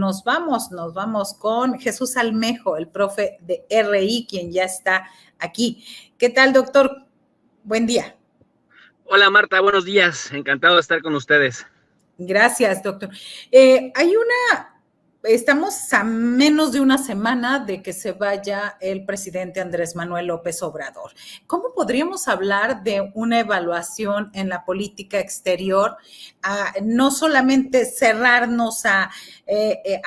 nos vamos con Jesús Almejo, el profe de RI, quien ya está aquí. ¿Qué tal, doctor? Buen día. Hola, Marta, buenos días. Encantado de estar con ustedes. Gracias, doctor. Estamos a menos de una semana de que se vaya el presidente Andrés Manuel López Obrador. ¿Cómo podríamos hablar de una evaluación en la política exterior? No solamente cerrarnos a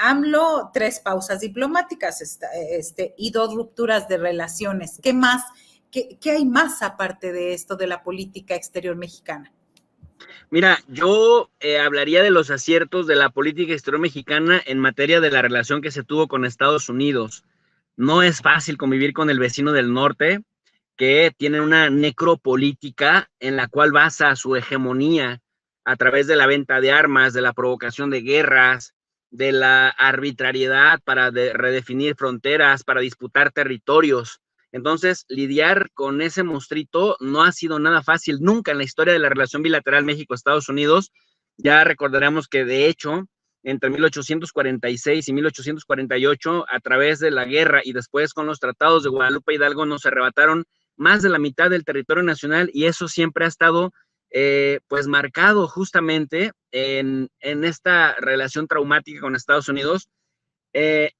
AMLO, 3 pausas diplomáticas y 2 rupturas de relaciones. ¿Qué más? ¿Qué hay más aparte de esto de la política exterior mexicana? Mira, yo hablaría de los aciertos de la política exterior mexicana en materia de la relación que se tuvo con Estados Unidos. No es fácil convivir con el vecino del norte, que tiene una necropolítica en la cual basa su hegemonía a través de la venta de armas, de la provocación de guerras, de la arbitrariedad para redefinir fronteras, para disputar territorios. Entonces, lidiar con ese monstruito no ha sido nada fácil nunca en la historia de la relación bilateral México-Estados Unidos. Ya recordaremos que, de hecho, entre 1846 y 1848, a través de la guerra y después con los tratados de Guadalupe Hidalgo, nos arrebataron más de la mitad del territorio nacional, y eso siempre ha estado pues marcado justamente en esta relación traumática con Estados Unidos, en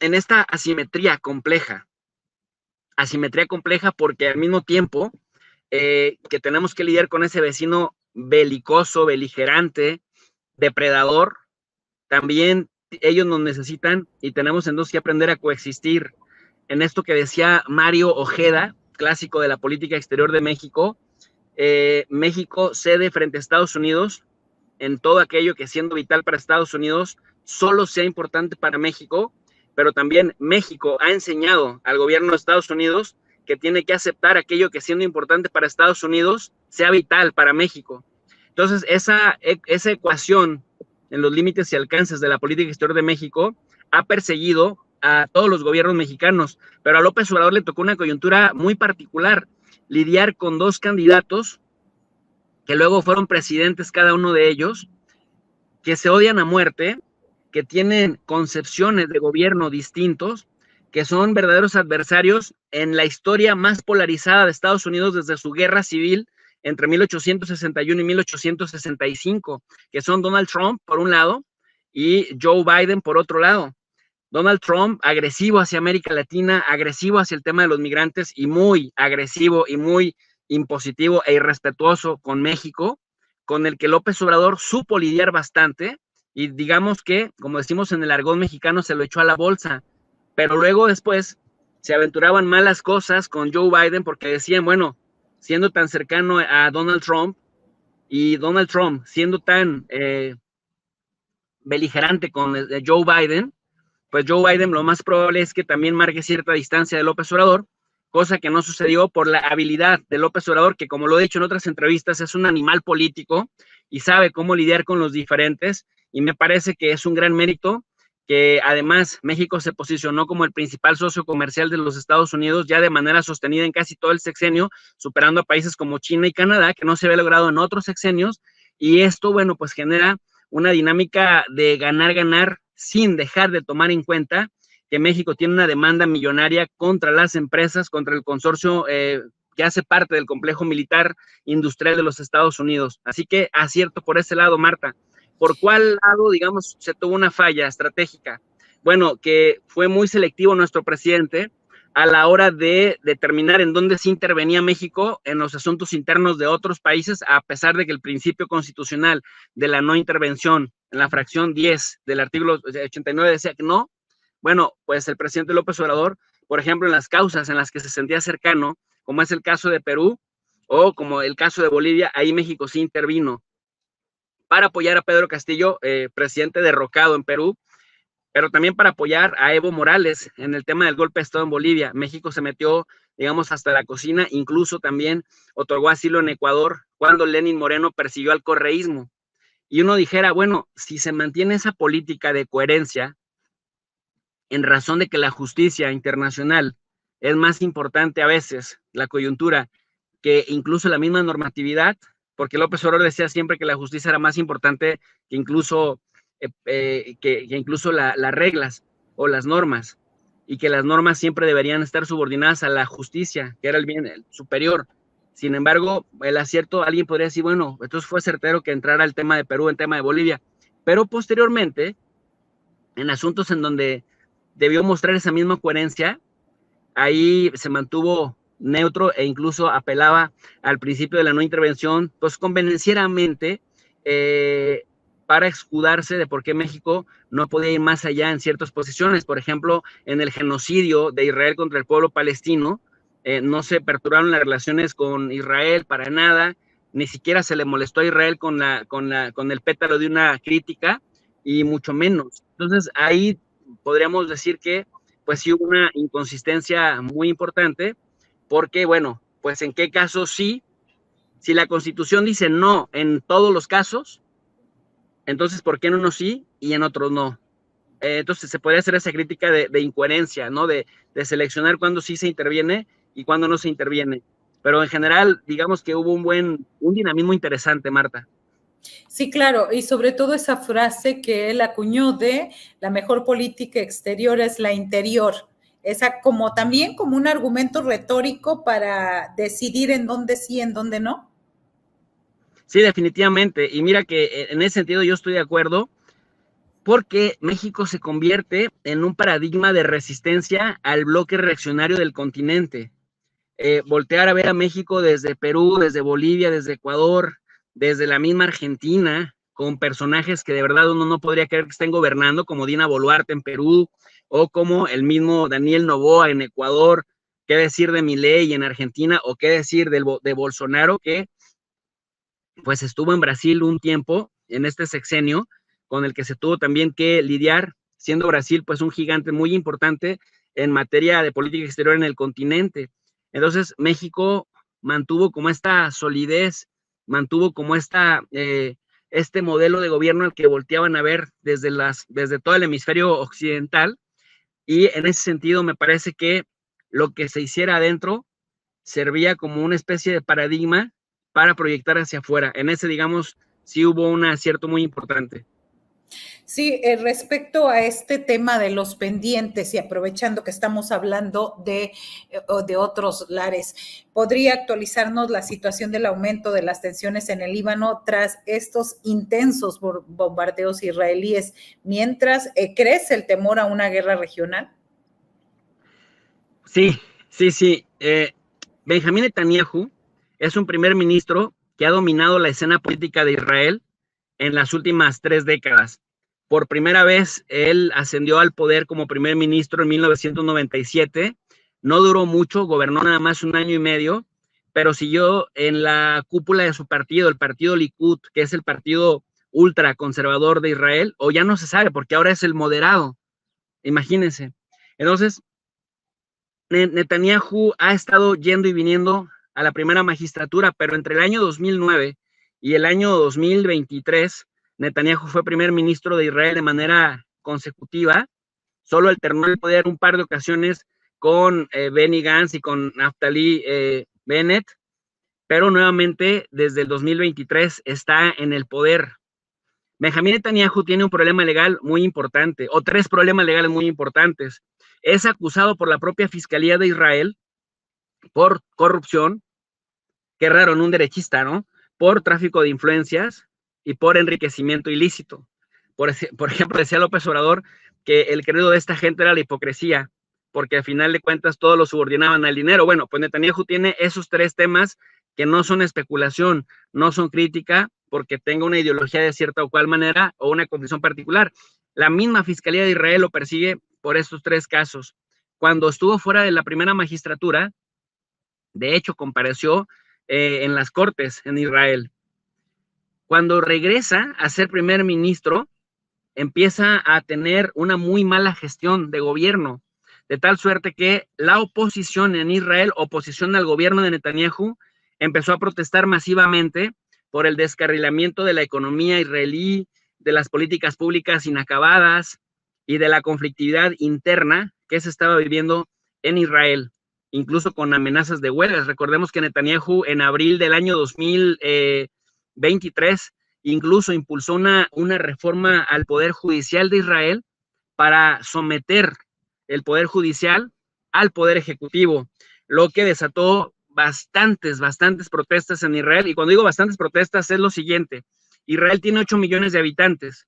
esta asimetría compleja porque al mismo tiempo que tenemos que lidiar con ese vecino belicoso, beligerante, depredador, también ellos nos necesitan y tenemos entonces que aprender a coexistir en esto que decía Mario Ojeda, clásico de la política exterior de México. México cede frente a Estados Unidos en todo aquello que, siendo vital para Estados Unidos, solo sea importante para México, pero también México ha enseñado al gobierno de Estados Unidos que tiene que aceptar aquello que, siendo importante para Estados Unidos, sea vital para México. Entonces, esa ecuación en los límites y alcances de la política exterior de México ha perseguido a todos los gobiernos mexicanos, pero a López Obrador le tocó una coyuntura muy particular: lidiar con 2 candidatos que luego fueron presidentes cada uno de ellos, que se odian a muerte, que tienen concepciones de gobierno distintos, que son verdaderos adversarios en la historia más polarizada de Estados Unidos desde su guerra civil entre 1861 y 1865, que son Donald Trump por un lado y Joe Biden por otro lado. Donald Trump, agresivo hacia América Latina, agresivo hacia el tema de los migrantes y muy agresivo y muy impositivo e irrespetuoso con México, con el que López Obrador supo lidiar bastante, y digamos que, como decimos en el argot mexicano, se lo echó a la bolsa. Pero luego después se aventuraban malas cosas con Joe Biden porque decían, bueno, siendo tan cercano a Donald Trump y Donald Trump siendo tan beligerante con Joe Biden, pues Joe Biden lo más probable es que también marque cierta distancia de López Obrador, cosa que no sucedió por la habilidad de López Obrador, que, como lo he dicho en otras entrevistas, es un animal político y sabe cómo lidiar con los diferentes, y me parece que es un gran mérito que además México se posicionó como el principal socio comercial de los Estados Unidos ya de manera sostenida en casi todo el sexenio, superando a países como China y Canadá, que no se había logrado en otros sexenios, y esto, bueno, pues genera una dinámica de ganar-ganar, sin dejar de tomar en cuenta que México tiene una demanda millonaria contra las empresas, contra el consorcio que hace parte del complejo militar industrial de los Estados Unidos. Así que acierto por ese lado, Marta. ¿Por cuál lado, digamos, se tuvo una falla estratégica? Bueno, que fue muy selectivo nuestro presidente a la hora de determinar en dónde se intervenía México en los asuntos internos de otros países, a pesar de que el principio constitucional de la no intervención en la fracción 10 del artículo 89 decía que no. Bueno, pues el presidente López Obrador, por ejemplo, en las causas en las que se sentía cercano, como es el caso de Perú o como el caso de Bolivia, ahí México sí intervino para apoyar a Pedro Castillo, presidente derrocado en Perú, pero también para apoyar a Evo Morales en el tema del golpe de Estado en Bolivia. México se metió, digamos, hasta la cocina, incluso también otorgó asilo en Ecuador cuando Lenín Moreno persiguió al correísmo. Y uno dijera, bueno, si se mantiene esa política de coherencia, en razón de que la justicia internacional es más importante a veces, la coyuntura, que incluso la misma normatividad, porque López Obrador decía siempre que la justicia era más importante que incluso que incluso las reglas o las normas, y que las normas siempre deberían estar subordinadas a la justicia, que era el bien superior. Sin embargo, el acierto, alguien podría decir, bueno, entonces fue certero que entrara el tema de Perú, el tema de Bolivia, pero posteriormente, en asuntos en donde debió mostrar esa misma coherencia, ahí se mantuvo neutro e incluso apelaba al principio de la no intervención, pues convenencieramente, para escudarse de por qué México no podía ir más allá en ciertas posiciones. Por ejemplo, en el genocidio de Israel contra el pueblo palestino, no se perturbaron las relaciones con Israel para nada, ni siquiera se le molestó a Israel con el pétalo de una crítica, y mucho menos. Entonces, ahí podríamos decir que pues sí hubo una inconsistencia muy importante, porque, bueno, pues en qué casos sí, si la Constitución dice no en todos los casos, entonces ¿por qué en unos sí y en otros no? Entonces se podría hacer esa crítica de incoherencia, ¿no? De seleccionar cuándo sí se interviene y cuándo no se interviene. Pero en general, digamos que hubo un dinamismo interesante, Marta. Sí, claro, y sobre todo esa frase que él acuñó de la mejor política exterior es la interior, esa como también como un argumento retórico para decidir en dónde sí, en dónde no. Sí, definitivamente, y mira que en ese sentido yo estoy de acuerdo, porque México se convierte en un paradigma de resistencia al bloque reaccionario del continente. Voltear a ver a México desde Perú, desde Bolivia, desde Ecuador, desde la misma Argentina, con personajes que de verdad uno no podría creer que estén gobernando, como Dina Boluarte en Perú, o como el mismo Daniel Noboa en Ecuador, qué decir de Milei en Argentina, o qué decir de Bolsonaro, que pues estuvo en Brasil un tiempo, en este sexenio, con el que se tuvo también que lidiar, siendo Brasil pues un gigante muy importante en materia de política exterior en el continente. Entonces México mantuvo como esta solidez, mantuvo como este modelo de gobierno al que volteaban a ver desde todo el hemisferio occidental, y en ese sentido me parece que lo que se hiciera adentro servía como una especie de paradigma para proyectar hacia afuera. En ese, digamos, sí hubo un acierto muy importante. Sí, respecto a este tema de los pendientes y aprovechando que estamos hablando de otros lares, ¿podría actualizarnos la situación del aumento de las tensiones en el Líbano tras estos intensos bombardeos israelíes, mientras crece el temor a una guerra regional? Sí, sí, sí. Benjamín Netanyahu es un primer ministro que ha dominado la escena política de Israel en las últimas 3 décadas. Por primera vez, él ascendió al poder como primer ministro en 1997. No duró mucho, gobernó nada más 1 año y medio, pero siguió en la cúpula de su partido, el partido Likud, que es el partido ultraconservador de Israel, o ya no se sabe, porque ahora es el moderado. Imagínense. Entonces, Netanyahu ha estado yendo y viniendo a la primera magistratura, pero entre el año 2009 y el año 2023, Netanyahu fue primer ministro de Israel de manera consecutiva. Solo alternó el poder un par de ocasiones con Benny Gantz y con Naftali Bennett, pero nuevamente desde el 2023 está en el poder. Benjamín Netanyahu tiene un problema legal muy importante, o 3 problemas legales muy importantes. Es acusado por la propia Fiscalía de Israel por corrupción, qué raro en un derechista, ¿no? Por tráfico de influencias y por enriquecimiento ilícito. Por ejemplo, decía López Obrador que el credo de esta gente era la hipocresía, porque al final de cuentas todos lo subordinaban al dinero. Bueno, pues Netanyahu tiene esos 3 temas que no son especulación, no son crítica, porque tenga una ideología de cierta o cual manera o una condición particular. La misma Fiscalía de Israel lo persigue por estos 3 casos. Cuando estuvo fuera de la primera magistratura, de hecho, compareció en las cortes en Israel. Cuando regresa a ser primer ministro, empieza a tener una muy mala gestión de gobierno, de tal suerte que la oposición en Israel, oposición al gobierno de Netanyahu, empezó a protestar masivamente por el descarrilamiento de la economía israelí, de las políticas públicas inacabadas y de la conflictividad interna que se estaba viviendo en Israel, incluso con amenazas de huelgas. Recordemos que Netanyahu en abril del año 2023 incluso impulsó una reforma al Poder Judicial de Israel para someter el Poder Judicial al Poder Ejecutivo, lo que desató bastantes protestas en Israel. Y cuando digo bastantes protestas es lo siguiente: Israel tiene 8 millones de habitantes,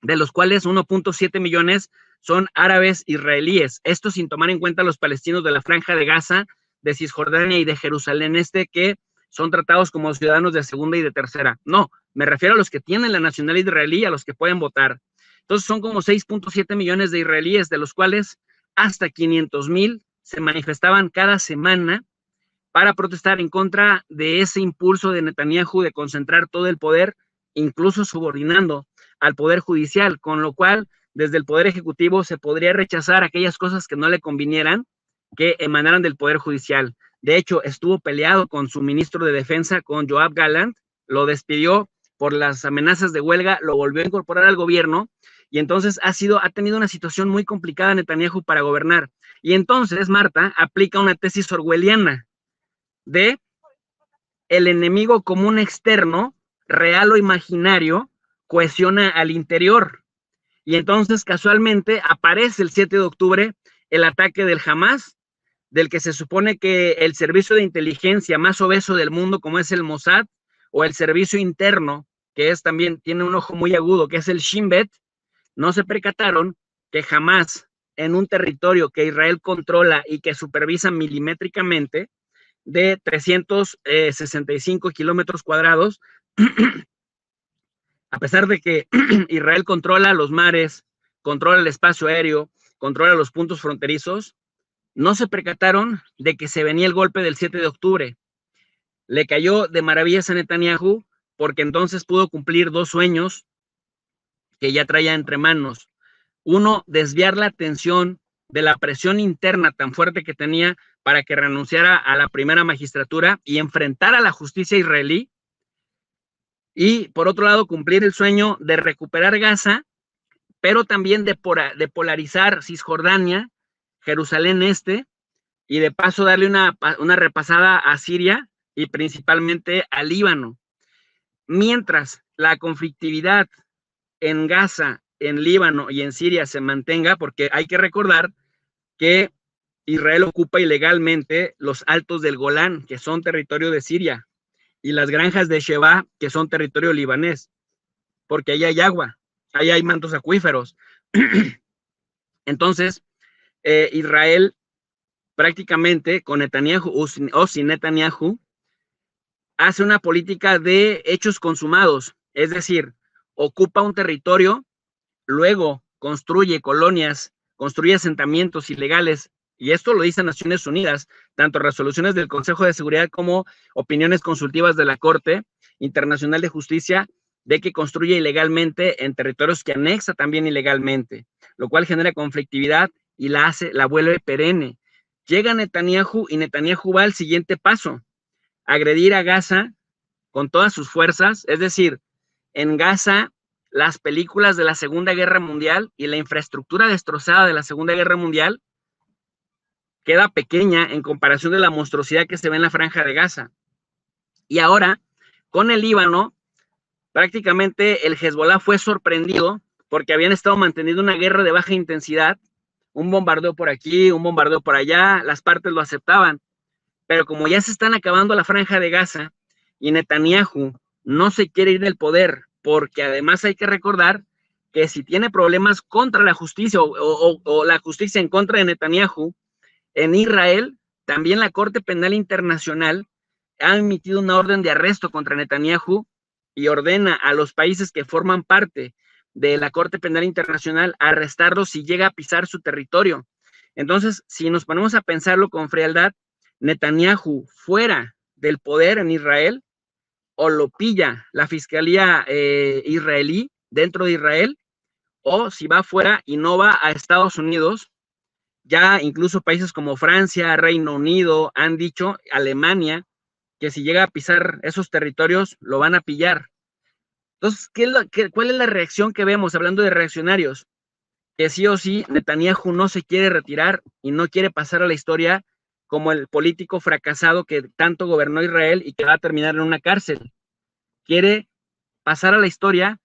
de los cuales 1.7 millones son árabes israelíes. Esto sin tomar en cuenta a los palestinos de la Franja de Gaza, de Cisjordania y de Jerusalén Este, que son tratados como ciudadanos de segunda y de tercera. No, me refiero a los que tienen la nacionalidad israelí, a los que pueden votar. Entonces son como 6.7 millones de israelíes, de los cuales hasta 500,000 se manifestaban cada semana para protestar en contra de ese impulso de Netanyahu de concentrar todo el poder, incluso subordinando al Poder Judicial, con lo cual desde el Poder Ejecutivo se podría rechazar aquellas cosas que no le convinieran que emanaran del Poder Judicial. De hecho, estuvo peleado con su ministro de Defensa, con Yoav Gallant, lo despidió por las amenazas de huelga, lo volvió a incorporar al gobierno, y entonces ha tenido una situación muy complicada Netanyahu para gobernar. Y entonces Marta aplica una tesis orwelliana de el enemigo común externo, real o imaginario, cohesiona al interior. Y entonces casualmente aparece el 7 de octubre el ataque del Hamas, del que se supone que el servicio de inteligencia más obeso del mundo, como es el Mossad, o el servicio interno, que es también, tiene un ojo muy agudo, que es el Shin Bet, no se percataron que jamás en un territorio que Israel controla y que supervisa milimétricamente, de 365 kilómetros cuadrados, a pesar de que Israel controla los mares, controla el espacio aéreo, controla los puntos fronterizos, no se percataron de que se venía el golpe del 7 de octubre. Le cayó de maravillas a Netanyahu, porque entonces pudo cumplir 2 sueños que ya traía entre manos. Uno, desviar la atención de la presión interna tan fuerte que tenía para que renunciara a la primera magistratura y enfrentara a la justicia israelí. Y por otro lado, cumplir el sueño de recuperar Gaza, pero también de polarizar Cisjordania, Jerusalén Este, y de paso darle una repasada a Siria y principalmente a Líbano. Mientras la conflictividad en Gaza, en Líbano y en Siria se mantenga, porque hay que recordar que Israel ocupa ilegalmente los altos del Golán, que son territorio de Siria, y las granjas de Sheba, que son territorio libanés, porque ahí hay agua, ahí hay mantos acuíferos. Entonces, Israel prácticamente con Netanyahu o sin Netanyahu hace una política de hechos consumados, es decir, ocupa un territorio, luego construye colonias, construye asentamientos ilegales, y esto lo dicen Naciones Unidas, tanto resoluciones del Consejo de Seguridad como opiniones consultivas de la Corte Internacional de Justicia, de que construye ilegalmente en territorios que anexa también ilegalmente, lo cual genera conflictividad y la vuelve perenne. Llega Netanyahu y Netanyahu va al siguiente paso: agredir a Gaza con todas sus fuerzas, es decir, en Gaza las películas de la Segunda Guerra Mundial y la infraestructura destrozada de la Segunda Guerra Mundial queda pequeña en comparación de la monstruosidad que se ve en la Franja de Gaza. Y ahora, con el Líbano, prácticamente el Hezbollah fue sorprendido porque habían estado manteniendo una guerra de baja intensidad, un bombardeo por aquí, un bombardeo por allá, las partes lo aceptaban, pero como ya se están acabando la Franja de Gaza y Netanyahu no se quiere ir del poder, porque además hay que recordar que si tiene problemas contra la justicia o la justicia en contra de Netanyahu, en Israel, también la Corte Penal Internacional ha emitido una orden de arresto contra Netanyahu y ordena a los países que forman parte de la Corte Penal Internacional a arrestarlos si llega a pisar su territorio. Entonces, si nos ponemos a pensarlo con frialdad, Netanyahu fuera del poder en Israel, o lo pilla la fiscalía israelí dentro de Israel, o si va fuera y no va a Estados Unidos, ya incluso países como Francia, Reino Unido han dicho, Alemania, que si llega a pisar esos territorios lo van a pillar. Entonces, ¿cuál es la reacción que vemos hablando de reaccionarios? Que sí o sí Netanyahu no se quiere retirar y no quiere pasar a la historia como el político fracasado que tanto gobernó Israel y que va a terminar en una cárcel. Quiere pasar a la historia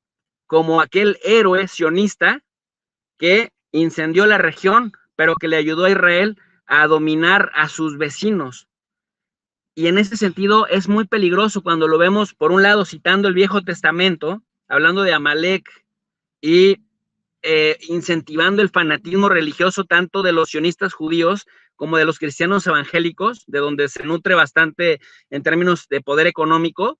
como aquel héroe sionista que incendió la región, pero que le ayudó a Israel a dominar a sus vecinos. Y en ese sentido es muy peligroso cuando lo vemos, por un lado, citando el Viejo Testamento, hablando de Amalek y incentivando el fanatismo religioso tanto de los sionistas judíos como de los cristianos evangélicos, de donde se nutre bastante en términos de poder económico,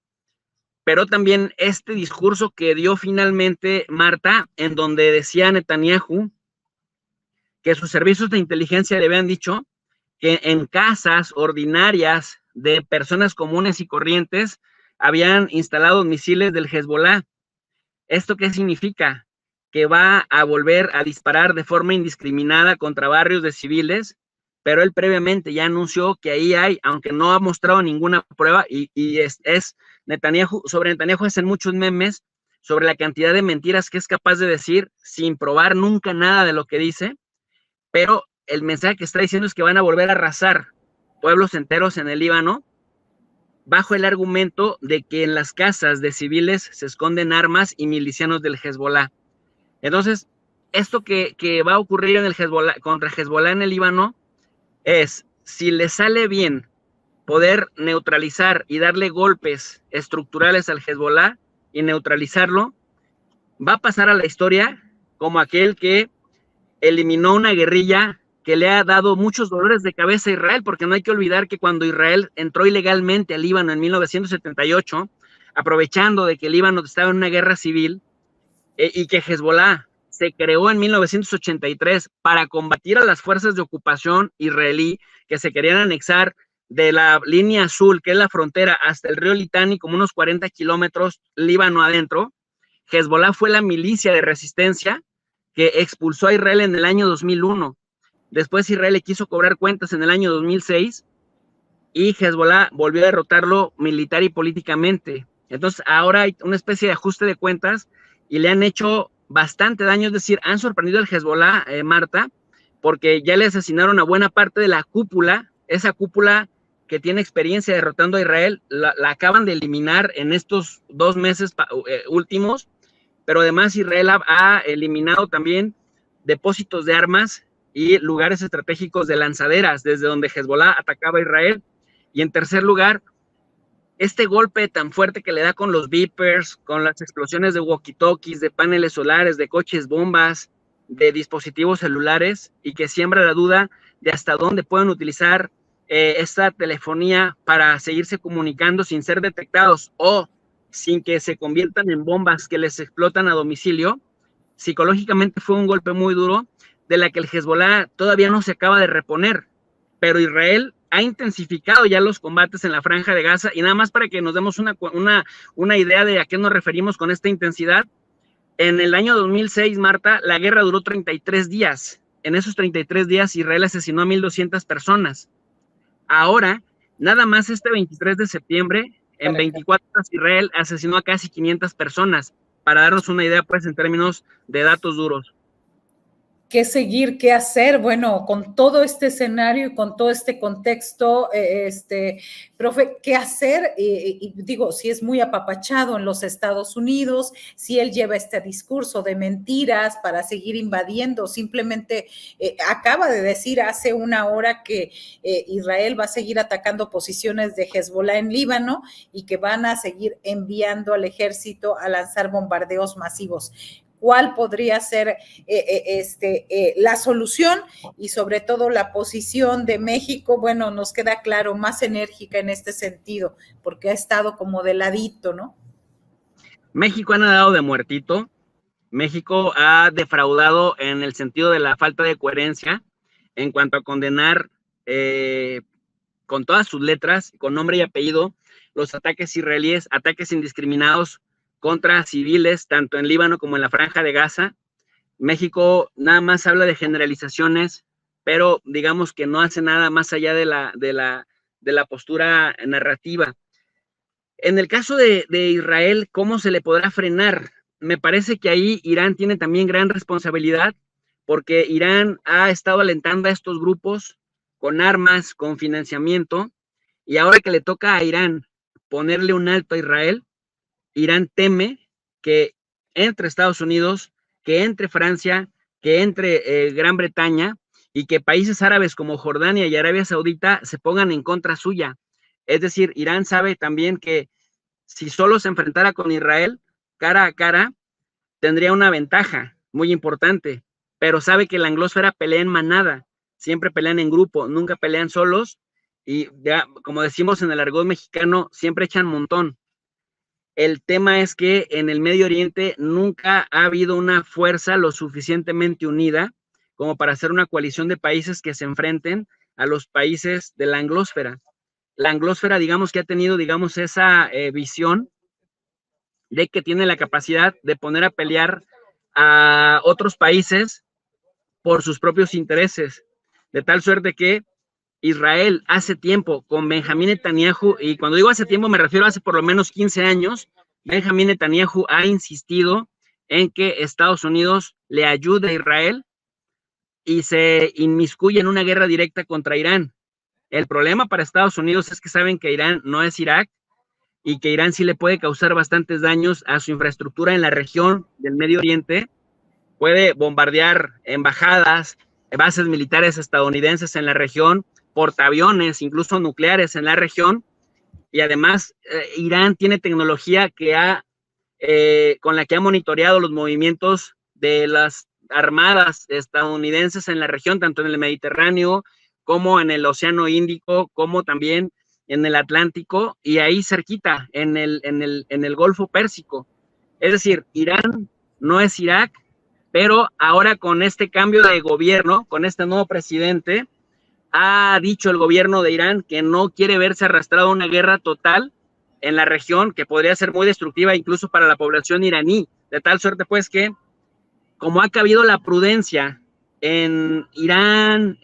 pero también este discurso que dio finalmente Marta, en donde decía Netanyahu que sus servicios de inteligencia le habían dicho que en casas ordinarias de personas comunes y corrientes habían instalado misiles del Hezbollah. ¿Esto qué significa? Que va a volver a disparar de forma indiscriminada contra barrios de civiles, pero él previamente ya anunció que ahí hay, aunque no ha mostrado ninguna prueba, y es Netanyahu, sobre Netanyahu hacen muchos memes sobre la cantidad de mentiras que es capaz de decir sin probar nunca nada de lo que dice, pero el mensaje que está diciendo es que van a volver a arrasar pueblos enteros en el Líbano, bajo el argumento de que en las casas de civiles se esconden armas y milicianos del Hezbollah. Entonces, esto que va a ocurrir en el Hezbollah, contra Hezbollah en el Líbano es, si le sale bien poder neutralizar y darle golpes estructurales al Hezbollah y neutralizarlo, va a pasar a la historia como aquel que eliminó una guerrilla que le ha dado muchos dolores de cabeza a Israel, porque no hay que olvidar que cuando Israel entró ilegalmente al Líbano en 1978, aprovechando de que el Líbano estaba en una guerra civil, y que Hezbollah se creó en 1983 para combatir a las fuerzas de ocupación israelí que se querían anexar de la línea azul, que es la frontera, hasta el río Litani, como unos 40 kilómetros Líbano adentro. Hezbollah fue la milicia de resistencia que expulsó a Israel en el año 2001. Después Israel le quiso cobrar cuentas en el año 2006 y Hezbollah volvió a derrotarlo militar y políticamente. Entonces ahora hay una especie de ajuste de cuentas y le han hecho bastante daño, es decir, han sorprendido al Hezbollah, Marta, porque ya le asesinaron a buena parte de la cúpula, esa cúpula que tiene experiencia derrotando a Israel, la acaban de eliminar en estos 2 meses últimos, pero además Israel ha eliminado también depósitos de armas y lugares estratégicos de lanzaderas, desde donde Hezbollah atacaba a Israel. Y en tercer lugar, este golpe tan fuerte que le da con los beepers, con las explosiones de walkie-talkies, de paneles solares, de coches bombas, de dispositivos celulares, y que siembra la duda de hasta dónde pueden utilizar esta telefonía para seguirse comunicando sin ser detectados o sin que se conviertan en bombas que les explotan a domicilio. Psicológicamente fue un golpe muy duro, de la que el Hezbollah todavía no se acaba de reponer, pero Israel ha intensificado ya los combates en la Franja de Gaza, y nada más para que nos demos una idea de a qué nos referimos con esta intensidad. En el año 2006, Marta, la guerra duró 33 días. En esos 33 días Israel asesinó a 1,200 personas. Ahora, nada más este 23 de septiembre, en 24 horas Israel asesinó a casi 500 personas, para darnos una idea, pues, en términos de datos duros. ¿Qué seguir? ¿Qué hacer? Bueno, con todo este escenario y con todo este contexto, profe, ¿qué hacer? Y digo, si es muy apapachado en los Estados Unidos, si él lleva este discurso de mentiras para seguir invadiendo, simplemente acaba de decir hace una hora que Israel va a seguir atacando posiciones de Hezbollah en Líbano y que van a seguir enviando al ejército a lanzar bombardeos masivos. ¿Cuál podría ser la solución? Y sobre todo la posición de México, bueno, nos queda claro, más enérgica en este sentido, porque ha estado como de ladito, ¿no? México ha nadado de muertito. México ha defraudado en el sentido de la falta de coherencia en cuanto a condenar con todas sus letras, con nombre y apellido, los ataques israelíes, ataques indiscriminados contra civiles, tanto en Líbano como en la Franja de Gaza. México nada más habla de generalizaciones, pero digamos que no hace nada más allá de la postura narrativa. En el caso de Israel, ¿cómo se le podrá frenar? Me parece que ahí Irán tiene también gran responsabilidad, porque Irán ha estado alentando a estos grupos con armas, con financiamiento, y ahora que le toca a Irán ponerle un alto a Israel, Irán teme que entre Estados Unidos, que entre Francia, que entre Gran Bretaña, y que países árabes como Jordania y Arabia Saudita se pongan en contra suya. Es decir, Irán sabe también que si solo se enfrentara con Israel cara a cara, tendría una ventaja muy importante, pero sabe que la anglósfera pelea en manada, siempre pelean en grupo, nunca pelean solos, y ya, como decimos en el argot mexicano, siempre echan montón. El tema es que en el Medio Oriente nunca ha habido una fuerza lo suficientemente unida como para hacer una coalición de países que se enfrenten a los países de la anglósfera. La anglósfera, digamos que ha tenido, digamos, esa visión de que tiene la capacidad de poner a pelear a otros países por sus propios intereses, de tal suerte que Israel hace tiempo con Benjamín Netanyahu, y cuando digo hace tiempo me refiero a hace por lo menos 15 años, Benjamín Netanyahu ha insistido en que Estados Unidos le ayude a Israel y se inmiscuye en una guerra directa contra Irán. El problema para Estados Unidos es que saben que Irán no es Irak y que Irán sí le puede causar bastantes daños a su infraestructura en la región del Medio Oriente, puede bombardear embajadas, bases militares estadounidenses en la región, portaaviones, incluso nucleares en la región, y además Irán tiene tecnología con la que ha monitoreado los movimientos de las armadas estadounidenses en la región, tanto en el Mediterráneo como en el Océano Índico, como también en el Atlántico, y ahí cerquita, en el Golfo Pérsico. Es decir, Irán no es Irak, pero ahora con este cambio de gobierno, con este nuevo presidente, ha dicho el gobierno de Irán que no quiere verse arrastrado a una guerra total en la región, que podría ser muy destructiva incluso para la población iraní, de tal suerte pues que, como ha cabido la prudencia en Irán,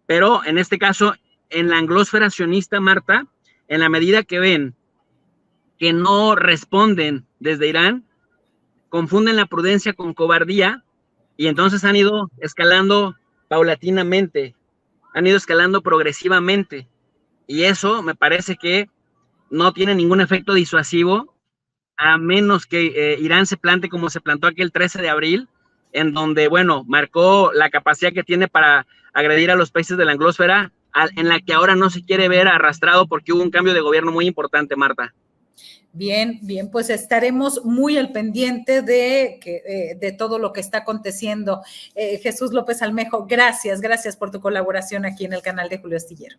pero en este caso en la anglósfera sionista, Marta, en la medida que ven que no responden desde Irán, confunden la prudencia con cobardía y entonces han ido escalando paulatinamente, han ido escalando progresivamente, y eso me parece que no tiene ningún efecto disuasivo, a menos que Irán se plante como se plantó aquel 13 de abril, en donde, bueno, marcó la capacidad que tiene para agredir a los países de la anglósfera, en la que ahora no se quiere ver arrastrado porque hubo un cambio de gobierno muy importante, Marta. Bien, bien, pues estaremos muy al pendiente de todo lo que está aconteciendo. Jesús López Almejo, gracias por tu colaboración aquí en el canal de Julio Astillero.